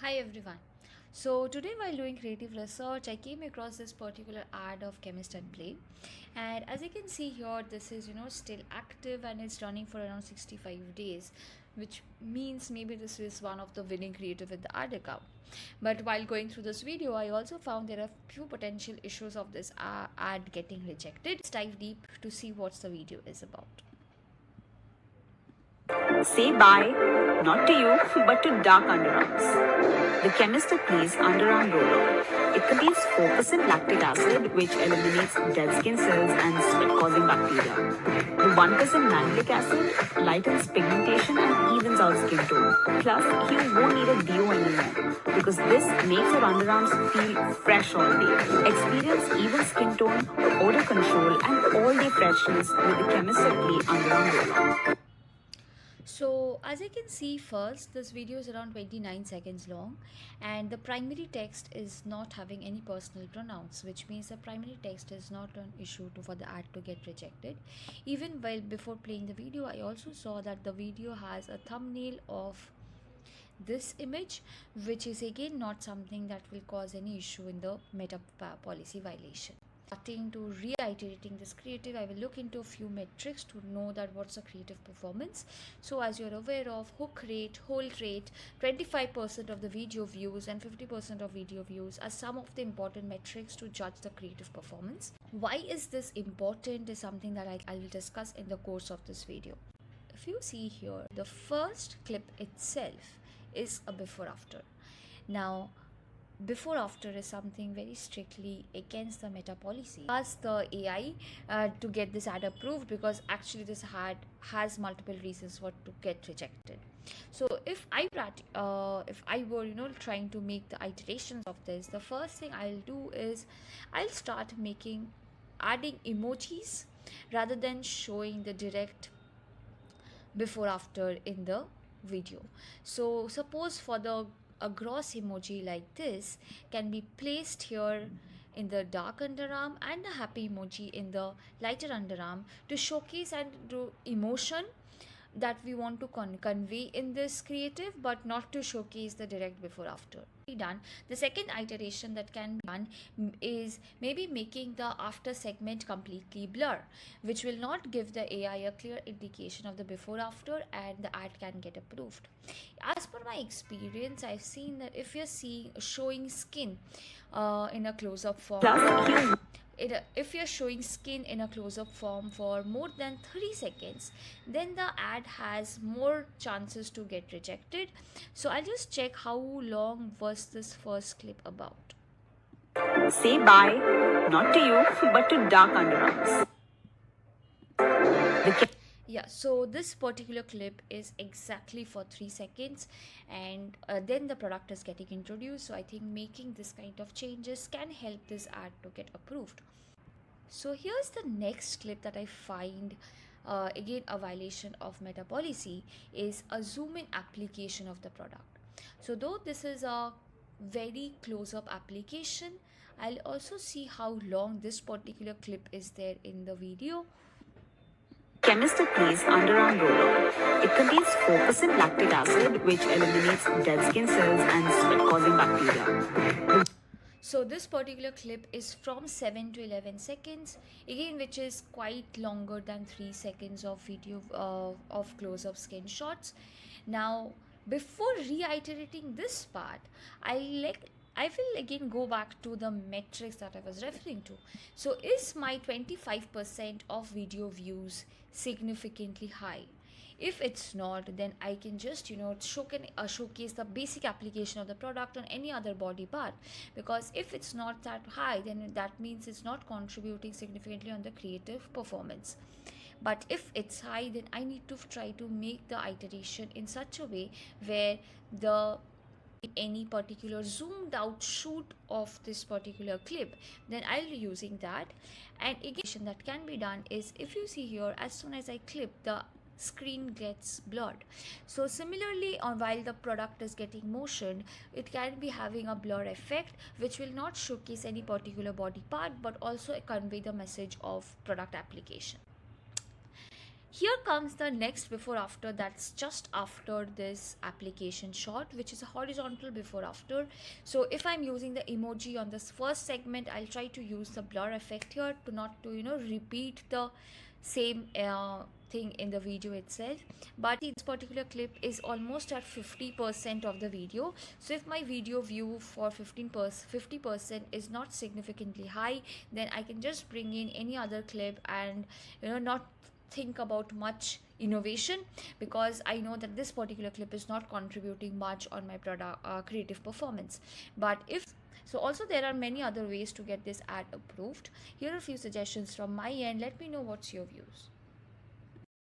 Hi everyone. So today while doing creative research I came across this particular ad of Chemist at Play, and as you can see here this is still active and it's running for around 65 days, which means maybe this is one of the winning creative with the ad account. But while going through this video I also found there are few potential issues of this ad getting rejected. Let's dive deep to see what the video is about. Say bye, not to you, but to dark underarms. The chemist applies underarm roller. It contains 4% lactic acid, which eliminates dead skin cells and sweat-causing bacteria. The 1% malic acid lightens pigmentation and evens out skin tone. Plus, you won't need a deo anymore because this makes your underarms feel fresh all day. Experience even skin tone, odor control, and all-day freshness with the chemist apply underarm roller. So as I can see, first this video is around 29 seconds long, and the primary text is not having any personal pronouns, which means the primary text is not an issue for the ad to get rejected. Even while before playing the video I also saw that the video has a thumbnail of this image, which is again not something that will cause any issue in the meta policy violation. Starting to reiterating this creative, I will look into a few metrics to know that what's the creative performance. So as you're aware of, hook rate, hold rate, 25% of the video views and 50% of video views are some of the important metrics to judge the creative performance. Why is this important is something that I will discuss in the course of this video. If you see here, the first clip itself is a before after. Now before after is something very strictly against the meta policy. Ask the AI to get this ad approved, because actually this ad has multiple reasons what to get rejected. So if I were trying to make the iterations of this, the first thing I'll do is I'll start adding emojis rather than showing the direct before after in the video. So suppose for the a gross emoji like this can be placed here in the dark underarm and a happy emoji in the lighter underarm to showcase and do emotion that we want to convey in this creative, but not to showcase the direct before after. Done. The second iteration that can be done is maybe making the after segment completely blur, which will not give the AI a clear indication of the before after, and the ad can get approved. As per my experience, I've seen that if you're showing skin in a close-up form, if you're showing skin in a close-up form for more than 30 seconds, then the ad has more chances to get rejected. So I'll just check how long was this first clip about. Say bye, not to you, but to dark underarms. Yeah, so this particular clip is exactly for 3 seconds, and then the product is getting introduced. So I think making this kind of changes can help this ad to get approved. So here's the next clip that I find again a violation of meta policy is a zoom in application of the product. So though this is a very close up application, I'll also see how long this particular clip is there in the video. Chemist applies underarm roller. It contains 4% lactic acid, which eliminates dead skin cells and sweat-causing bacteria. So this particular clip is from 7 to 11 seconds, again, which is quite longer than 3 seconds of video of close-up skin shots. Now before reiterating this part, I will again go back to the metrics that I was referring to. So is my 25% of video views significantly high? If it's not, then I can just showcase the basic application of the product on any other body part, because if it's not that high, then that means it's not contributing significantly on the creative performance. But if it's high, then I need to try to make the iteration in such a way where the any particular zoomed out shoot of this particular clip, then I'll be using that. And again, that can be done is, if you see here, as soon as I clip, the screen gets blurred. So similarly, on while the product is getting motioned, it can be having a blur effect, which will not showcase any particular body part but also convey the message of product application. Here comes the next before after, that's just after this application shot, which is a horizontal before after. So if I'm using the emoji on this first segment, I'll try to use the blur effect here to not to repeat the same thing in the video itself. But this particular clip is almost at 50% of the video, so if my video view for 50% is not significantly high, then I can just bring in any other clip and not think about much innovation, because I know that this particular clip is not contributing much on my product creative performance. But if so, also there are many other ways to get this ad approved. Here are a few suggestions from my end. Let me know what's your views.